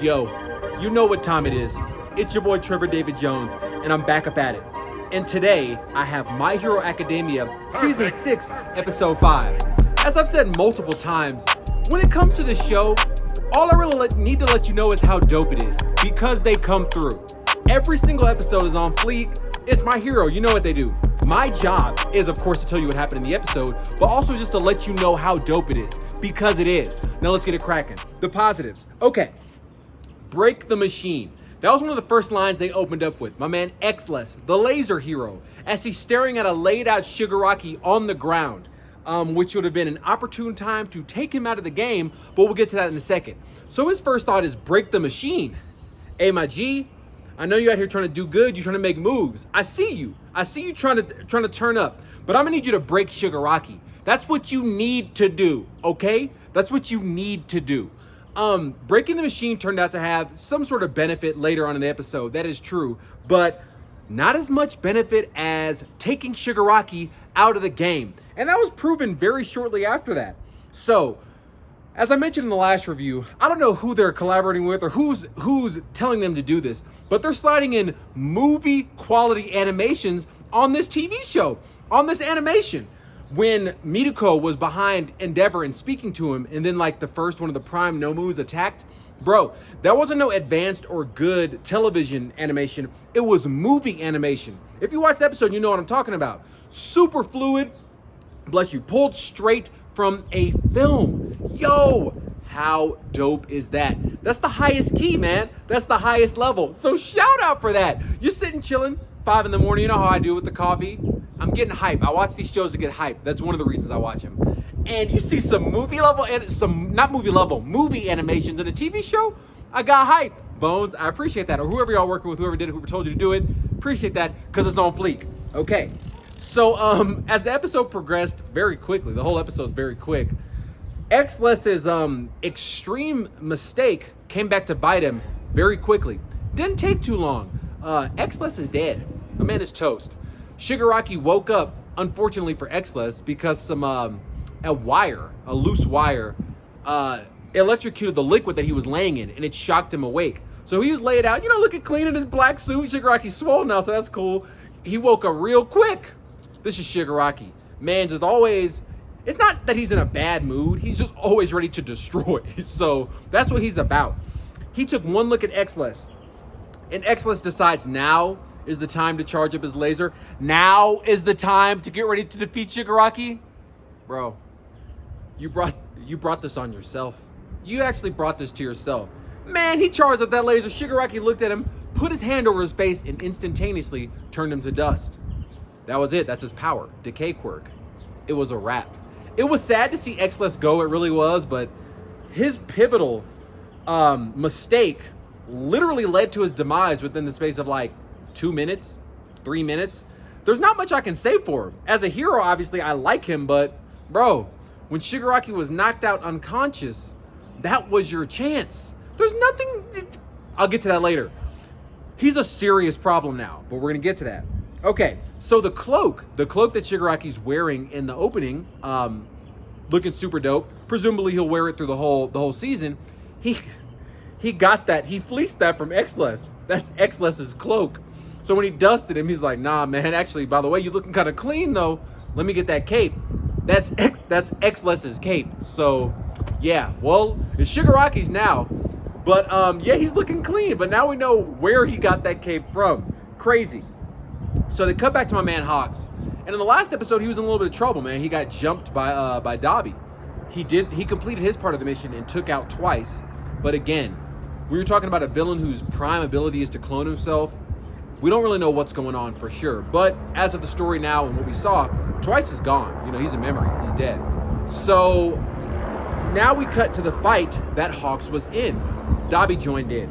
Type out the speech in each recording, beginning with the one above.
Yo, you know what time it is. It's your boy Trevor David Jones, and I'm back up at it. And today, I have My Hero Academia Season 6, Episode 5. As I've said multiple times, when it comes to this show, all I really need to let you know is how dope it is, because they come through. Every single episode is on fleek. It's My Hero, you know what they do. My job is, of course, to tell you what happened in the episode, but also just to let you know how dope it is, because it is. Now let's get it cracking. The positives. Okay. Break the machine. That was one of the first lines they opened up with. My man Xless, the laser hero, as he's staring at a laid out Shigaraki on the ground, which would have been an opportune time to take him out of the game, but we'll get to that in a second. So his first thought is break the machine. Hey, my G, I know you're out here trying to do good. You're trying to make moves. I see you. I see you trying to turn up, but I'm gonna need you to break Shigaraki. That's what you need to do, okay? That's what you need to do. Breaking the machine turned out to have some sort of benefit later on in the episode. That is true, but not as much benefit as taking Shigaraki out of the game. And that was proven very shortly after that. So, as I mentioned in the last review, I don't know who they're collaborating with or who's telling them to do this, but they're sliding in movie quality animations on this TV show, on this animation. When Midako was behind Endeavor and speaking to him, and then like the first one of the Prime Nomus attacked, bro, that wasn't no advanced or good television animation. It was movie animation. If you watch the episode, you know what I'm talking about. Super fluid, bless you, pulled straight from a film. Yo, how dope is that? That's the highest key, man. That's the highest level. So shout out for that. You're sitting chilling, 5 in the morning. You know how I do with the coffee. I'm getting hype. I watch these shows to get hype. That's one of the reasons I watch them. And you see some movie level and movie animations in a TV show. I got hype. Bones, I appreciate that. Or whoever y'all working with, whoever did it, whoever told you to do it, appreciate that because it's on fleek. Okay. So as the episode progressed very quickly, the whole episode's very quick. Xless's extreme mistake came back to bite him very quickly. Didn't take too long. Xless is dead. The man is toast. Shigaraki woke up, unfortunately for Xless, because a loose wire, electrocuted the liquid that he was laying in, and it shocked him awake. So he was laid out, looking clean in his black suit. Shigaraki's swole now, so that's cool. He woke up real quick. This is Shigaraki. Man, just always, it's not that he's in a bad mood. He's just always ready to destroy. So that's what he's about. He took one look at Xless, and Xless decides now is the time to charge up his laser. Now is the time to get ready to defeat Shigaraki. Bro, you brought this on yourself. You actually brought this to yourself. Man, he charged up that laser. Shigaraki looked at him, put his hand over his face, and instantaneously turned him to dust. That was it. That's his power. Decay quirk. It was a wrap. It was sad to see Xless go. It really was, but his pivotal mistake literally led to his demise within the space of like 2 minutes, 3 minutes. There's not much I can say for him. As a hero, obviously, I like him, but bro, when Shigaraki was knocked out unconscious, that was your chance. There's nothing, I'll get to that later. He's a serious problem now, but we're gonna get to that. Okay, so the cloak that Shigaraki's wearing in the opening, looking super dope. Presumably he'll wear it through the whole season. He got that, he fleeced that from Xless. That's Xless's cloak. So when he dusted him, he's like, nah, man, actually, by the way, you're looking kind of clean, though. Let me get that cape. That's Xless's cape. So, yeah, well, it's Shigaraki's now. But, yeah, he's looking clean. But now we know where he got that cape from. Crazy. So they cut back to my man Hawks. And in the last episode, he was in a little bit of trouble, man. He got jumped by Dobby. He completed his part of the mission and took out twice. But again, we were talking about a villain whose prime ability is to clone himself. We don't really know what's going on for sure, but as of the story now and what we saw, Twice is gone. He's a memory. He's dead. So now we cut to the fight that Hawks was in. Dobby joined in.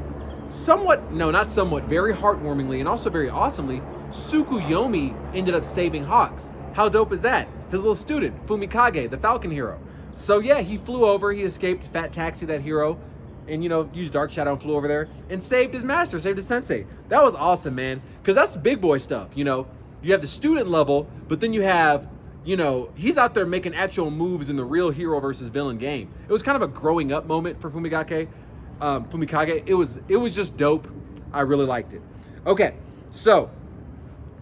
Very heartwarmingly and also very awesomely, Tsukuyomi ended up saving Hawks. How dope is that? His little student, Fumikage, the Falcon hero. So yeah, he flew over, he escaped Fat Taxi, that hero, and used Dark Shadow and flew over there and saved his master, saved his sensei. That was awesome, man, because that's big boy stuff. You have the student level, but then you have he's out there making actual moves in the real hero versus villain game. It was kind of a growing up moment for Fumigake. Fumikage. It was just dope. I really liked it. Okay, so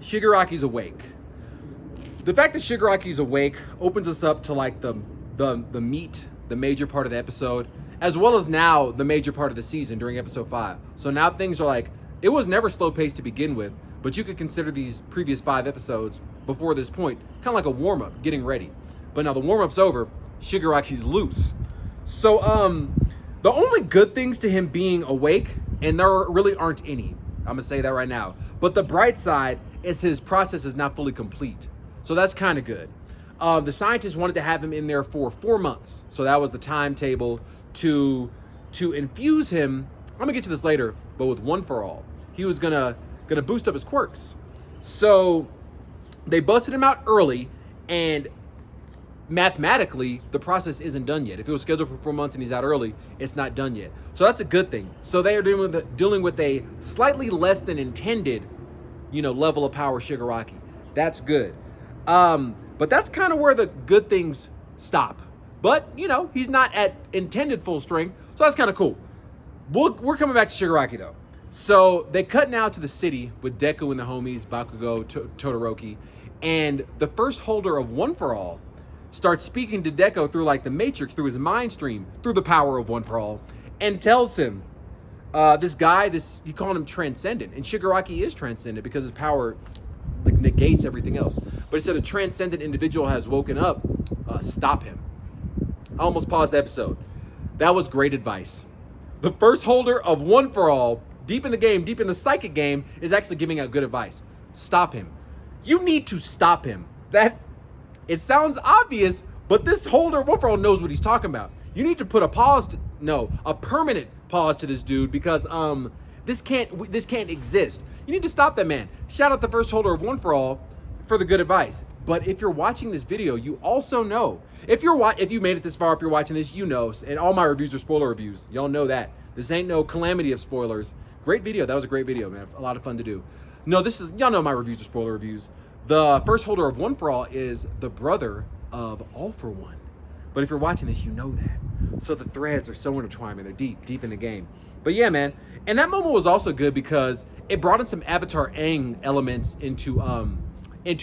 Shigaraki's awake. The fact that Shigaraki's awake opens us up to like the meat, the major part of the episode, as well as now the major part of the season during episode 5. So now things are like, it was never slow paced to begin with, but you could consider these previous 5 episodes before this point kind of like a warm up, getting ready. But now the warm up's over, Shigaraki's loose. So the only good things to him being awake, and there really aren't any, I'm gonna say that right now, but the bright side is his process is not fully complete. So that's kind of good. The scientists wanted to have him in there for 4 months. So that was the timetable to infuse him. I'm gonna get to this later, but with One for All, he was gonna boost up his quirks. So they busted him out early, and mathematically, the process isn't done yet. If it was scheduled for 4 months and he's out early, it's not done yet. So that's a good thing. So they are dealing with a slightly less than intended, level of power Shigaraki. That's good. But that's kind of where the good things stop. But, he's not at intended full strength, so that's kind of cool. We're coming back to Shigaraki, though. So they cut now to the city with Deku and the homies, Bakugo, Todoroki, and the first holder of One for All starts speaking to Deku through like the Matrix, through his mind stream, through the power of One for All, and tells him, he called him transcendent, and Shigaraki is transcendent because his power negates everything else. But he said a transcendent individual has woken up, stop him. I almost paused the episode. That was great advice. The first holder of One for All, deep in the game, deep in the psychic game, is actually giving out good advice. Stop him. You need to stop him. It sounds obvious, but this holder of One for All knows what he's talking about. You need to put a permanent pause to this dude, because this can't exist. You need to stop that man. Shout out the first holder of One for All for the good advice. But if you're watching this video, you also know, if you made it this far, if you're watching this, and all my reviews are spoiler reviews. Y'all know that. This ain't no calamity of spoilers. Great video. That was a great video, man. A lot of fun to do. No, y'all know my reviews are spoiler reviews. The first holder of One for All is the brother of All for One. But if you're watching this, you know that. So the threads are so intertwined, and they're deep in the game. But yeah, man. And that moment was also good because it brought in some Avatar Aang elements into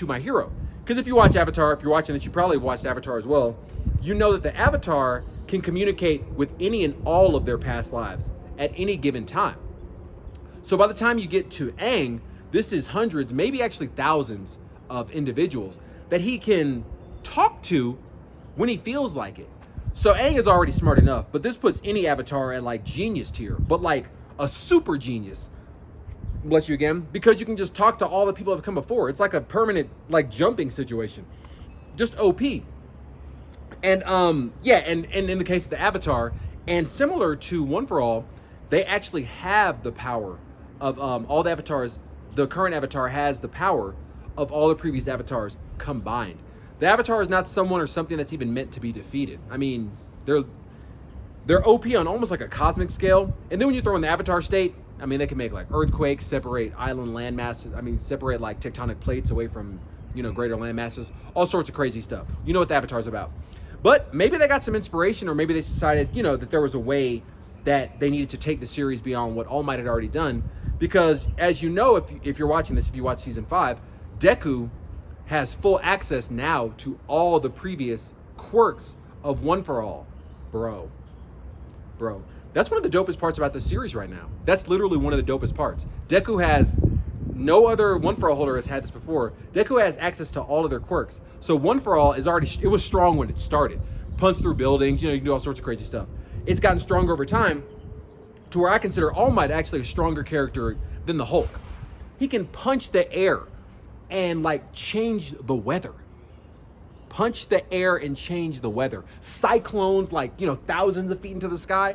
My Hero. Because if you watch Avatar, if you're watching this, you probably have watched Avatar as well. You know that the Avatar can communicate with any and all of their past lives at any given time. So by the time you get to Aang, this is hundreds, maybe actually thousands of individuals that he can talk to when he feels like it. So Aang is already smart enough, but this puts any Avatar at like genius tier, but like a super genius. Bless you again, because you can just talk to all the people that have come before. It's like a permanent like jumping situation, just OP. And and in the case of the Avatar, and similar to One for All, they actually have the power of all the avatars. The current Avatar has the power of all the previous avatars combined. The Avatar is not someone or something that's even meant to be defeated. I mean, they're OP on almost like a cosmic scale. And then when you throw in the Avatar state, I mean, they can make like earthquakes, separate island land masses. I mean, separate like tectonic plates away from, greater land masses. All sorts of crazy stuff. You know what the Avatar's about. But maybe they got some inspiration, or maybe they decided, that there was a way that they needed to take the series beyond what All Might had already done. Because as you know, if you're watching this, if you watch season 5, Deku has full access now to all the previous quirks of One for All. Bro. That's one of the dopest parts about the series right now. That's literally one of the dopest parts. Deku has, no other One for All holder has had this before. Deku has access to all of their quirks. So One for All it was strong when it started. Punch through buildings, you can do all sorts of crazy stuff. It's gotten stronger over time to where I consider All Might actually a stronger character than the Hulk. He can punch the air and like change the weather. Punch the air and change the weather. Cyclones like, thousands of feet into the sky.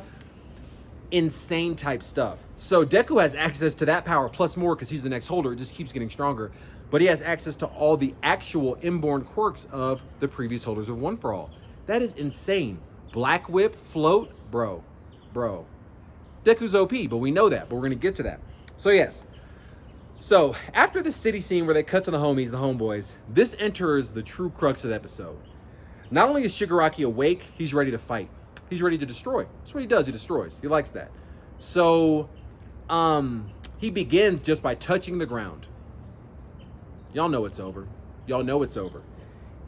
Insane type stuff. So Deku has access to that power plus more because he's the next holder. It just keeps getting stronger. But he has access to all the actual inborn quirks of the previous holders of One for All. That is insane. Black Whip, Float, bro. Deku's OP, but we know that. But we're going to get to that. So yes. So after the city scene where they cut to the homies, the homeboys, this enters the true crux of the episode. Not only is Shigaraki awake, he's ready to fight. He's ready to destroy. That's what he does. He destroys. He likes that. So he begins just by touching the ground. Y'all know it's over. Y'all know it's over.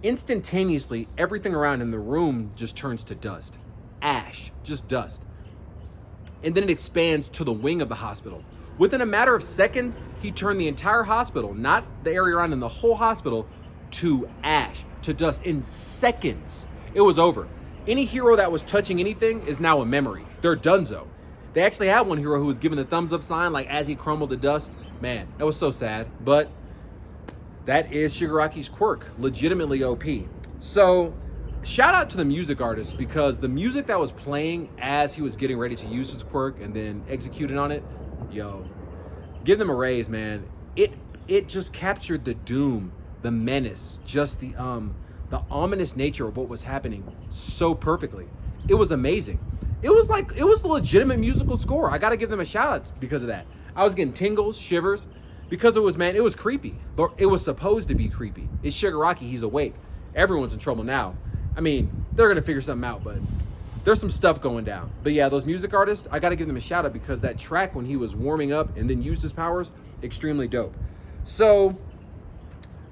Instantaneously, everything around in the room just turns to dust. Ash, just dust. And then it expands to the wing of the hospital. Within a matter of seconds, he turned the entire hospital, not the area around in the whole hospital, to ash, to dust in seconds. It was over. Any hero that was touching anything is now a memory. They're donezo. They actually had one hero who was giving the thumbs up sign, like as he crumbled to dust. Man, that was so sad. But that is Shigaraki's quirk, legitimately OP. So shout out to the music artist, because the music that was playing as he was getting ready to use his quirk and then executing on it, yo, give them a raise, man. It just captured the doom, the menace, just the ominous nature of what was happening so perfectly. It was amazing. It was the legitimate musical score. I gotta give them a shout out because of that. I was getting tingles, shivers, because it was creepy. But it was supposed to be creepy. It's Shigaraki, he's awake. Everyone's in trouble now. I mean, they're gonna figure something out, but there's some stuff going down. But yeah, those music artists, I gotta give them a shout out, because that track when he was warming up and then used his powers, extremely dope. So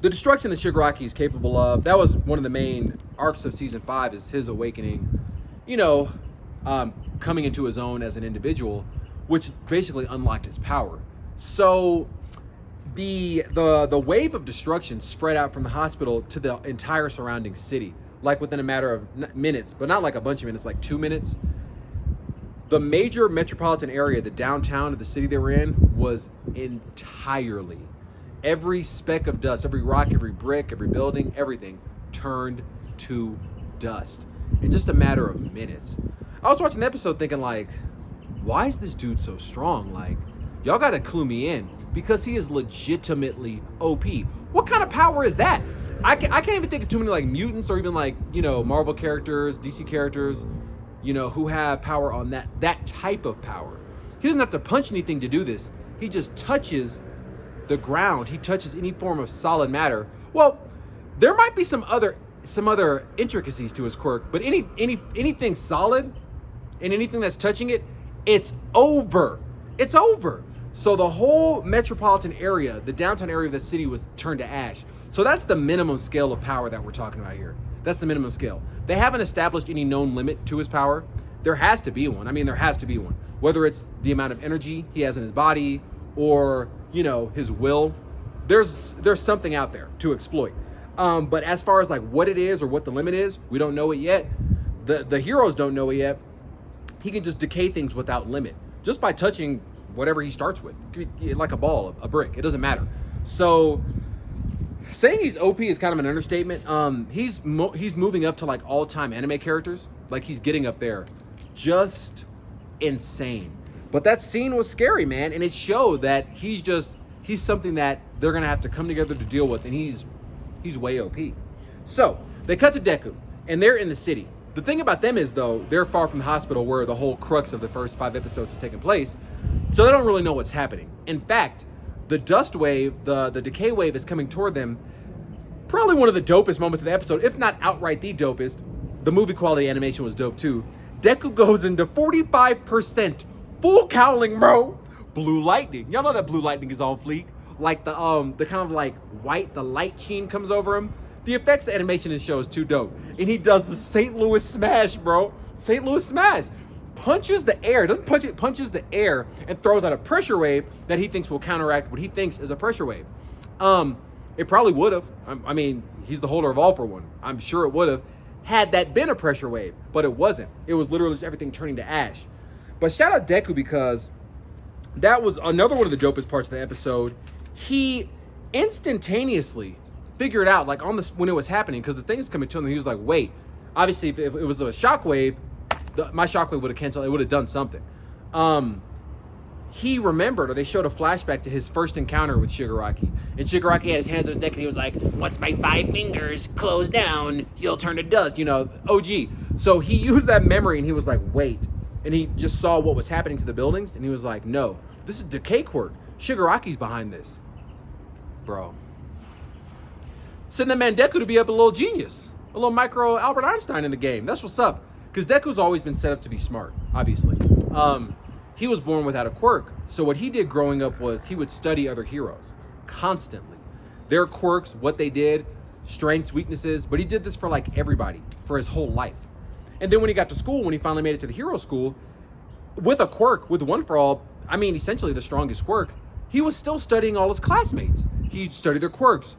the destruction that Shigaraki is capable of, that was one of the main arcs of season 5, is his awakening, coming into his own as an individual, which basically unlocked his power. So the wave of destruction spread out from the hospital to the entire surrounding city, like within a matter of minutes, but not like a bunch of minutes, like 2 minutes. The major metropolitan area, the downtown of the city they were in, was entirely, every speck of dust, every rock, every brick, every building, everything turned to dust in just a matter of minutes. I was watching the episode thinking, like, why is this dude so strong? Like, y'all gotta clue me in, because he is legitimately OP. What kind of power is that? I can't even think of too many like mutants or even like, Marvel characters, DC characters, who have power on that type of power. He doesn't have to punch anything to do this. He just touches the ground. He touches any form of solid matter. Well, there might be some other intricacies to his quirk, but anything solid and anything that's touching it, it's over. It's over. So the whole metropolitan area, the downtown area of the city, was turned to ash. So that's the minimum scale of power that we're talking about here. That's the minimum scale. They haven't established any known limit to his power. There has to be one. I mean, there has to be one. Whether it's the amount of energy he has in his body or, his will, there's something out there to exploit. But as far as like what it is or what the limit is, we don't know it yet. The heroes don't know it yet. He can just decay things without limit, just by touching whatever he starts with. It could be like a ball, a brick, it doesn't matter. So saying he's OP is kind of an understatement. He's moving up to like all-time anime characters. Like, he's getting up there. Just insane. But that scene was scary, man, and it showed that he's something that they're gonna have to come together to deal with, and he's way OP. So they cut to Deku, and they're in the city. The thing about them is, though, they're far from the hospital where the whole crux of the first 5 episodes has taken place, so they don't really know what's happening. In fact, the dust wave, the decay wave is coming toward them. Probably one of the dopest moments of the episode, if not outright the dopest. The movie quality animation was dope too. Deku goes into 45% full cowling, bro. Blue lightning. Y'all know that blue lightning is on fleek. Like the kind of like white, the light sheen comes over him. The effects, the animation in the show is too dope. And he does the St. Louis smash, bro. St. Louis smash. Punches the air, doesn't punch it, punches the air and throws out a pressure wave that he thinks will counteract what he thinks is a pressure wave. It probably would have. I mean, he's the holder of all for one. I'm sure it would have had that been a pressure wave, but it wasn't. It was literally just everything turning to ash. But shout out Deku, because that was another one of the dopest parts of the episode. He instantaneously figured out, like on this when it was happening, because the thing's coming to him, he was like, wait, obviously if it was a shockwave, my shockwave would have canceled, it would have done something. He remembered, or they showed a flashback to his first encounter with Shigaraki. And Shigaraki had his hands on his neck and he was like, once my 5 fingers close down, you'll turn to dust, OG. So he used that memory and he was like, wait. And he just saw what was happening to the buildings and he was like, no, this is decay quirk. Shigaraki's behind this. Bro. Send that man Deku to be up a little genius. A little micro Albert Einstein in the game. That's what's up. Because Deku's always been set up to be smart, obviously. he was born without a quirk. So what he did growing up was he would study other heroes constantly. Their quirks, what they did, strengths, weaknesses, but he did this for like everybody for his whole life. And then when he got to school, when he finally made it to the hero school, with a quirk, with one for all, I mean, essentially the strongest quirk, he was still studying all his classmates. He studied their quirks,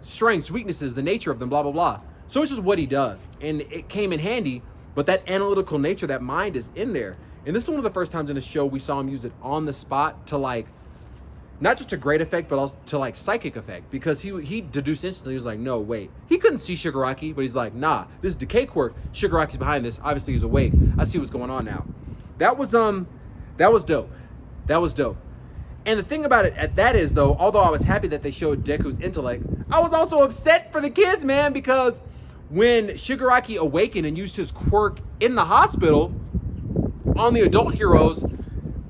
strengths, weaknesses, the nature of them, blah, blah, blah. So it's just what he does. And it came in handy, but that analytical nature, that mind is in there. And this is one of the first times in the show we saw him use it on the spot to like, not just to great effect, but also to like psychic effect, because he deduced instantly. He was like, no, wait. He couldn't see Shigaraki, but he's like, nah, this is decay quirk. Shigaraki's behind this. Obviously he's awake. I see what's going on now. That was dope. That was dope. And the thing about it that is though, although I was happy that they showed Deku's intellect, I was also upset for the kids, man, because when Shigaraki awakened and used his quirk in the hospital on the adult heroes,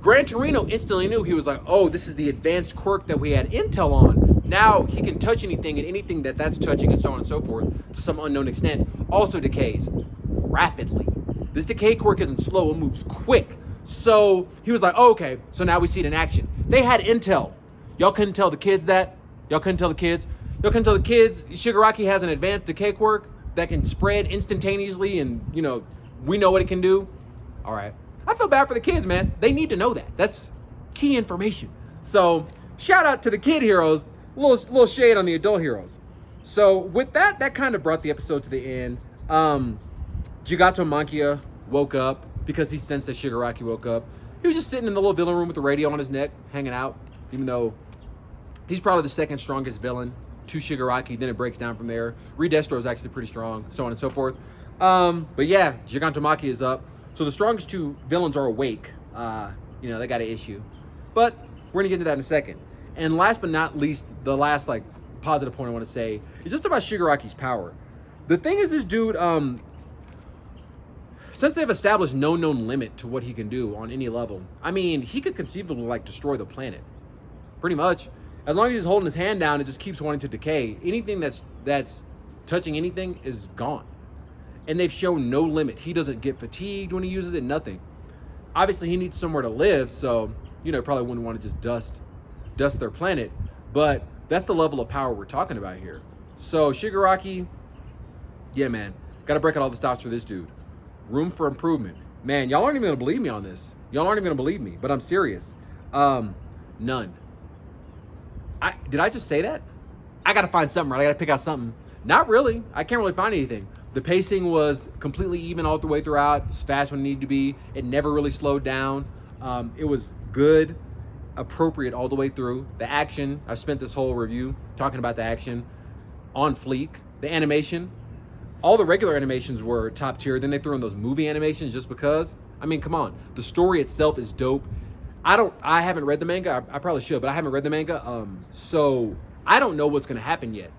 Gran Torino instantly knew. He was like, oh, this is the advanced quirk that we had intel on. Now he can touch anything, and anything that's touching and so on and so forth to some unknown extent also decays rapidly. This decay quirk isn't slow, it moves quick. So he was like, oh, okay, so now we see it in action. They had intel. Y'all couldn't tell the kids that? Y'all couldn't tell the kids? Y'all couldn't tell the kids Shigaraki has an advanced decay quirk that can spread instantaneously, and, you know, we know what it can do? All right. I feel bad for the kids, man. They need to know that. That's key information. So shout out to the kid heroes. Little shade on the adult heroes. So with that kind of brought the episode to the end. Jigato Mankia woke up because he sensed that Shigaraki woke up. He was just sitting in the little villain room with the radio on his neck, hanging out, even though he's probably the second strongest villain to Shigaraki. Then it breaks down from there. Redestro is actually pretty strong, so on and so forth. But yeah, Jigato Mankia is up. So the strongest two villains are awake. You know, they got an issue. But we're going to get into that in a second. And last but not least, the last like positive point I want to say is just about Shigaraki's power. The thing is, this dude, since they've established no known limit to what he can do on any level, I mean, he could conceivably like destroy the planet. Pretty much. As long as he's holding his hand down and just keeps wanting to decay, anything that's touching anything is gone. And they've shown no limit. He doesn't get fatigued when he uses it, nothing. Obviously, he needs somewhere to live, so, you know, probably wouldn't want to just dust their planet. But that's the level of power we're talking about here. So, Shigaraki, yeah, man, got to break out all the stops for this dude. Room for improvement. Man, y'all aren't even going to believe me on this. Y'all aren't even going to believe me, but I'm serious. None. Did I just say that? I got to find something, right? I got to pick out something. Not really. I can't really find anything. The pacing was completely even all the way throughout. It's fast when it needed to be. It never really slowed down. It was good, appropriate all the way through. The action, I've spent this whole review talking about the action. On fleek. The animation, all the regular animations were top tier. Then they threw in those movie animations just because. I mean, come on. The story itself is dope. I haven't read the manga. I probably should, but I haven't read the manga. So I don't know what's going to happen yet,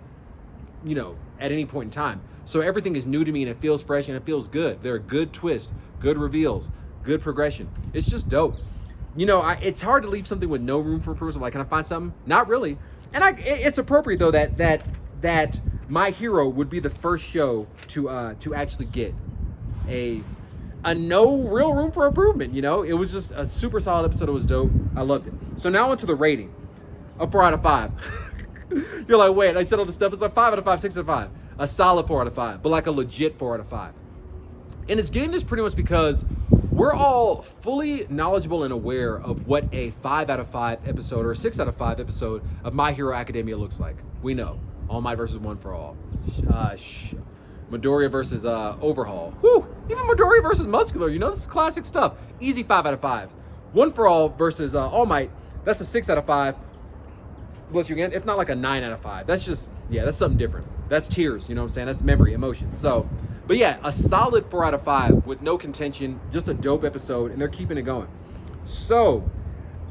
you know, at any point in time. So everything is new to me, and it feels fresh, and it feels good. There are good twists, good reveals, good progression. It's just dope. You know, it's hard to leave something with no room for improvement. Like, can I find something? Not really. And it's appropriate though that My Hero would be the first show to actually get a no real room for improvement. You know, it was just a super solid episode. It was dope. I loved it. So now onto the rating. A 4 out of 5. You're like, wait, I said all this stuff. It's like 5 out of 5, 6 out of 5. A solid 4 out of 5, but like a legit 4 out of 5. And it's getting this pretty much because we're all fully knowledgeable and aware of what a 5 out of 5 episode or a 6 out of 5 episode of My Hero Academia looks like. We know. All Might versus One for All. Midoriya versus Overhaul. Whew! Even Midoriya versus Muscular. You know, this is classic stuff. Easy 5 out of 5s. One for All versus All Might. That's a 6 out of 5. Bless you again. If not like a 9 out of 5. That's just, yeah, that's something different. That's tears, you know what I'm saying? That's memory, emotion. So, but yeah, a solid 4 out of 5 with no contention. Just a dope episode, and they're keeping it going. So,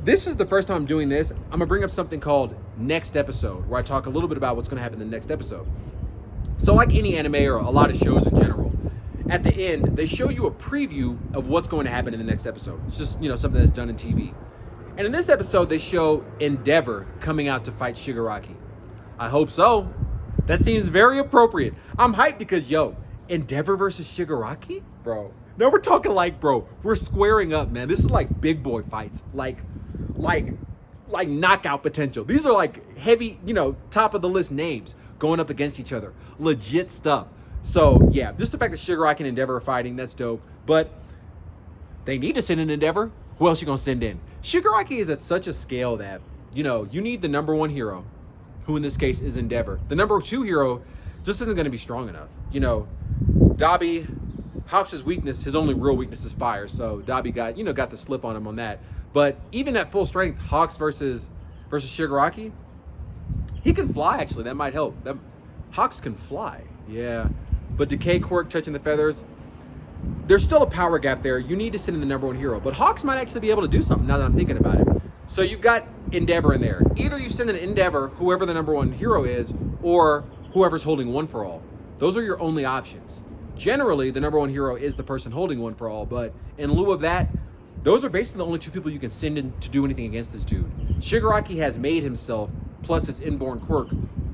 this is the first time I'm doing this. I'm going to bring up something called Next Episode, where I talk a little bit about what's going to happen in the next episode. So like any anime or a lot of shows in general, at the end, they show you a preview of what's going to happen in the next episode. It's just, you know, something that's done in TV. And in this episode, they show Endeavor coming out to fight Shigaraki. I hope so. That seems very appropriate. I'm hyped because, yo, Endeavor versus Shigaraki? Bro. No, we're talking like, bro, we're squaring up, man. This is like big boy fights. Like knockout potential. These are like heavy, top of the list names going up against each other. Legit stuff. So, yeah, just the fact that Shigaraki and Endeavor are fighting, that's dope. But they need to send in Endeavor. Who else you gonna send in? Shigaraki is at such a scale that, you need the number one hero, who in this case is Endeavor. The number two hero just isn't gonna be strong enough. Dabi, Hawks' weakness, his only real weakness is fire. So Dabi got the slip on him on that. But even at full strength, Hawks versus Shigaraki, he can fly actually. That might help. Hawks can fly, yeah. But Decay Quirk touching the feathers, there's still a power gap there. You need to send in the number one hero. But Hawks might actually be able to do something now that I'm thinking about it. So you've got Endeavor in there. Either you send in Endeavor, whoever the number one hero is, or whoever's holding One for All. Those are your only options. Generally, the number one hero is the person holding One for All. But in lieu of that, those are basically the only two people you can send in to do anything against this dude. Shigaraki has made himself, plus his inborn quirk,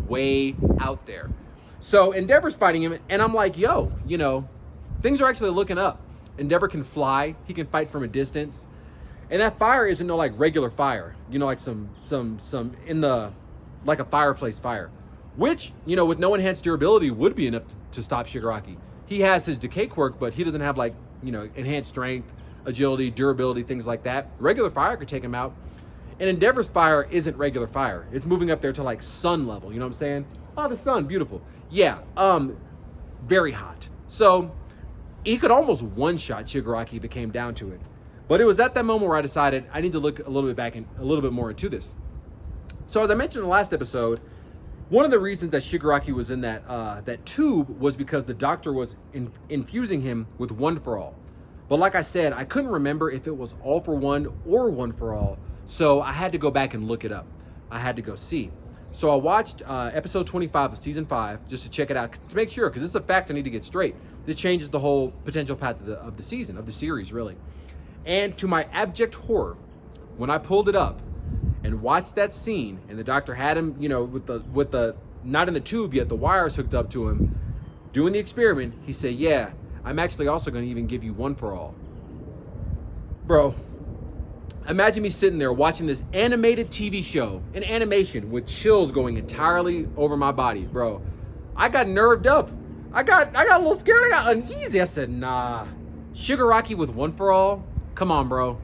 way out there. So Endeavor's fighting him, and I'm like, yo, things are actually looking up. Endeavor can fly. He can fight from a distance. And that fire isn't no like regular fire. Like some in the, like a fireplace fire. Which, with no enhanced durability would be enough to stop Shigaraki. He has his decay quirk, but he doesn't have like, enhanced strength, agility, durability, things like that. Regular fire could take him out. And Endeavor's fire isn't regular fire. It's moving up there to like sun level. You know what I'm saying? Oh, the sun, beautiful. Yeah, very hot. So he could almost one-shot Shigaraki if it came down to it. But it was at that moment where I decided I need to look a little bit more into this. So as I mentioned in the last episode, one of the reasons that Shigaraki was in that tube was because the doctor was infusing him with One for All. But like I said, I couldn't remember if it was All for One or One for All. So I had to go back and look it up. I had to go see. So I watched episode 25 of season 5 just to check it out to make sure, because it's a fact I need to get straight. This changes the whole potential path of the season, of the series, really. And to my abject horror, when I pulled it up and watched that scene, and the doctor had him, with the not in the tube yet, the wires hooked up to him, doing the experiment, he said, yeah, I'm actually also going to even give you One for All. Bro, imagine me sitting there watching this animated TV show in animation with chills going entirely over my body, bro. I got nerved up. I got a little scared. I got uneasy. I said, nah. Shigaraki with One for All? Come on, bro.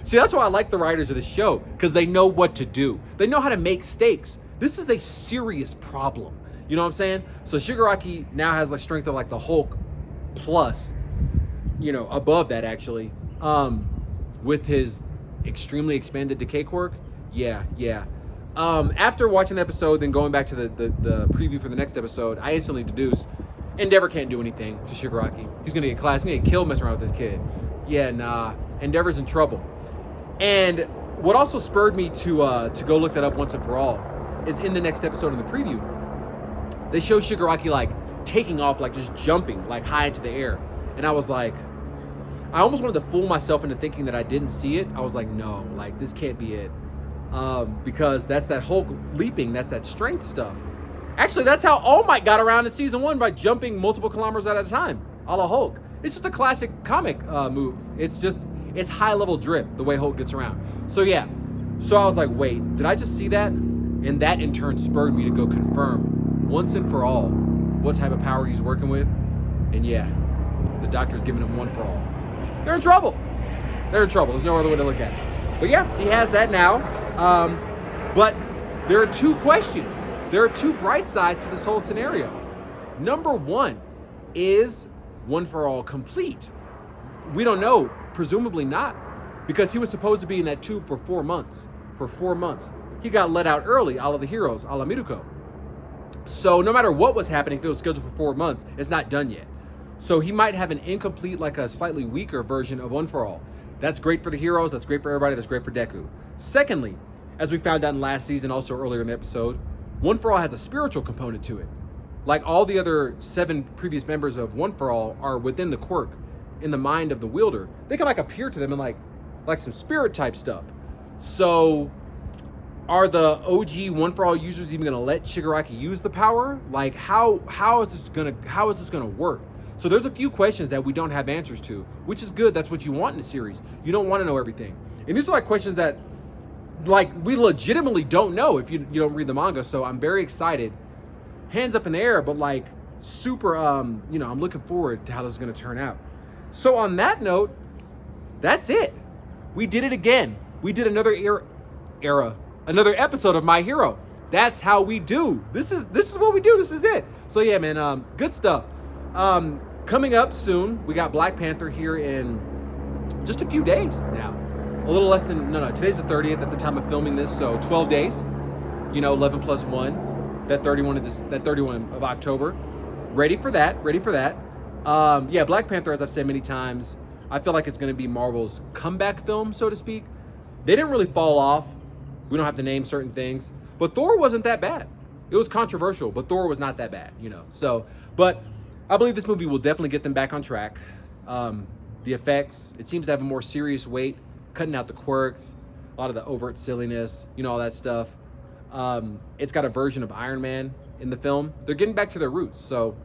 See, that's why I like the writers of the show, because they know what to do. They know how to make stakes. This is a serious problem. You know what I'm saying? So Shigaraki now has like strength of like the Hulk plus, above that actually. With his extremely expanded decay quirk. Yeah. After watching the episode, then going back to the preview for the next episode, I instantly deduced Endeavor can't do anything to Shigaraki. He's gonna get class. He's gonna get killed messing around with this kid. Yeah, nah. Endeavor's in trouble. And what also spurred me to go look that up once and for all is in the next episode in the preview, they show Shigaraki like taking off, like just jumping like high into the air. And I was like, I almost wanted to fool myself into thinking that I didn't see it. I was like, no, like this can't be it. Because that's that Hulk leaping, that's that strength stuff. Actually, that's how All Might got around in season 1, by jumping multiple kilometers at a time, a la Hulk. It's just a classic comic move. It's high level drip, the way Hulk gets around. So yeah, so I was like, wait, did I just see that? And that in turn spurred me to go confirm once and for all what type of power he's working with. And yeah, the doctor's giving him One for All. They're in trouble. There's no other way to look at it. But yeah, he has that now. But there are two questions. There are two bright sides to this whole scenario. Number one, is One for All complete? We don't know. Presumably not. Because he was supposed to be in that tube for 4 months. For 4 months. He got let out early, a la the heroes, a la Miruko. So no matter what was happening, if it was scheduled for 4 months, it's not done yet. So he might have an incomplete, like a slightly weaker version of One for All. That's great for the heroes, that's great for everybody, that's great for Deku. Secondly, as we found out in last season, also earlier in the episode, One for All has a spiritual component to it. Like all the other 7 previous members of One for All are within the quirk, in the mind of the wielder. They can like appear to them in like some spirit type stuff. So are the OG One for All users even gonna let Shigaraki use the power? Like, how is this gonna work? So there's a few questions that we don't have answers to, which is good. That's what you want in a series. You don't want to know everything. And these are like questions that, like, we legitimately don't know if you don't read the manga. So I'm very excited. Hands up in the air, but like super, I'm looking forward to how this is gonna turn out. So on that note, that's it. We did it again. We did another another episode of My Hero. That's how we do. This is what we do. This is it. So yeah, man, good stuff. Coming up soon, we got Black Panther here in just a few days now. A little less than, today's the 30th at the time of filming this, so 12 days. 11 plus 1, that 31 of October. Ready for that. Yeah, Black Panther, as I've said many times, I feel like it's going to be Marvel's comeback film, so to speak. They didn't really fall off. We don't have to name certain things. But Thor wasn't that bad. It was controversial, but Thor was not that bad, So, but I believe this movie will definitely get them back on track. The effects, it seems to have a more serious weight, cutting out the quirks, a lot of the overt silliness, all that stuff. It's got a version of Iron Man in the film. They're getting back to their roots, so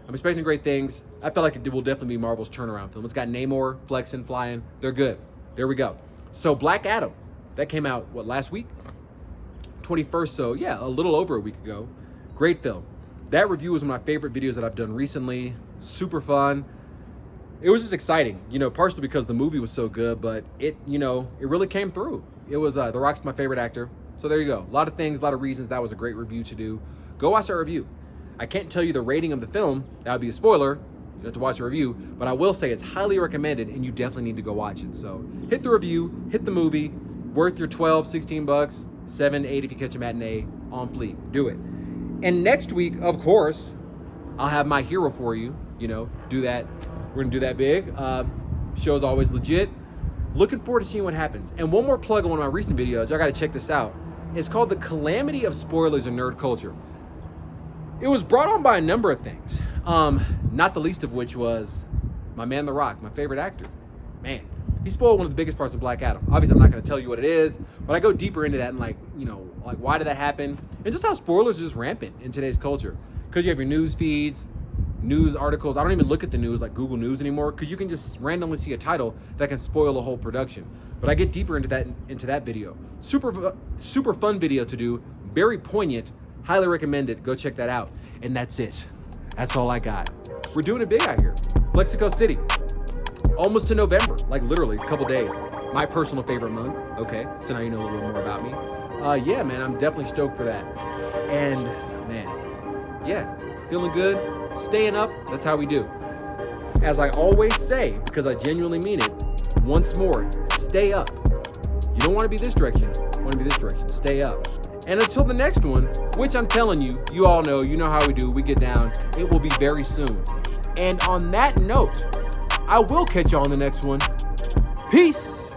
I'm expecting great things. I feel like it will definitely be Marvel's turnaround film. It's got Namor flexing, flying. They're good. There we go. So Black Adam, that came out, last week? 21st, so yeah, a little over a week ago. Great film. That review was one of my favorite videos that I've done recently. Super fun. It was just exciting, partially because the movie was so good, but it really came through. It was, The Rock's my favorite actor. So there you go. A lot of things, a lot of reasons that was a great review to do. Go watch that review. I can't tell you the rating of the film. That would be a spoiler. You have to watch the review, but I will say it's highly recommended and you definitely need to go watch it. So hit the review, hit the movie, worth your 12, 16 bucks, 7, 8 if you catch a matinee, on fleek. Do it. And next week, of course, I'll have My Hero for you. Do that. We're gonna do that big. Show's always legit. Looking forward to seeing what happens. And one more plug on one of my recent videos. Y'all gotta check this out. It's called The Calamity of Spoilers in Nerd Culture. It was brought on by a number of things. Not the least of which was my man, The Rock, my favorite actor. Man, he spoiled one of the biggest parts of Black Adam. Obviously, I'm not gonna tell you what it is, but I go deeper into that and like why did that happen? And just how spoilers are just rampant in today's culture. Because you have your news feeds, news articles. I don't even look at the news like Google News anymore because you can just randomly see a title that can spoil a whole production. But I get deeper into that video. Super fun video to do, very poignant, highly recommended. Go check that out. And that's it. That's all I got. We're doing it big out here. Mexico City. Almost to November, like literally a couple days. My personal favorite month. Okay, so now you know a little bit more about me. Yeah, man, I'm definitely stoked for that. And man, yeah, feeling good. Staying up, that's how we do. As I always say, because I genuinely mean it, once more, stay up. You don't want to be this direction, you want to be this direction. Stay up. And until the next one, which I'm telling you, you all know, you know how we do, we get down, it will be very soon. And on that note, I will catch you on the next one. Peace.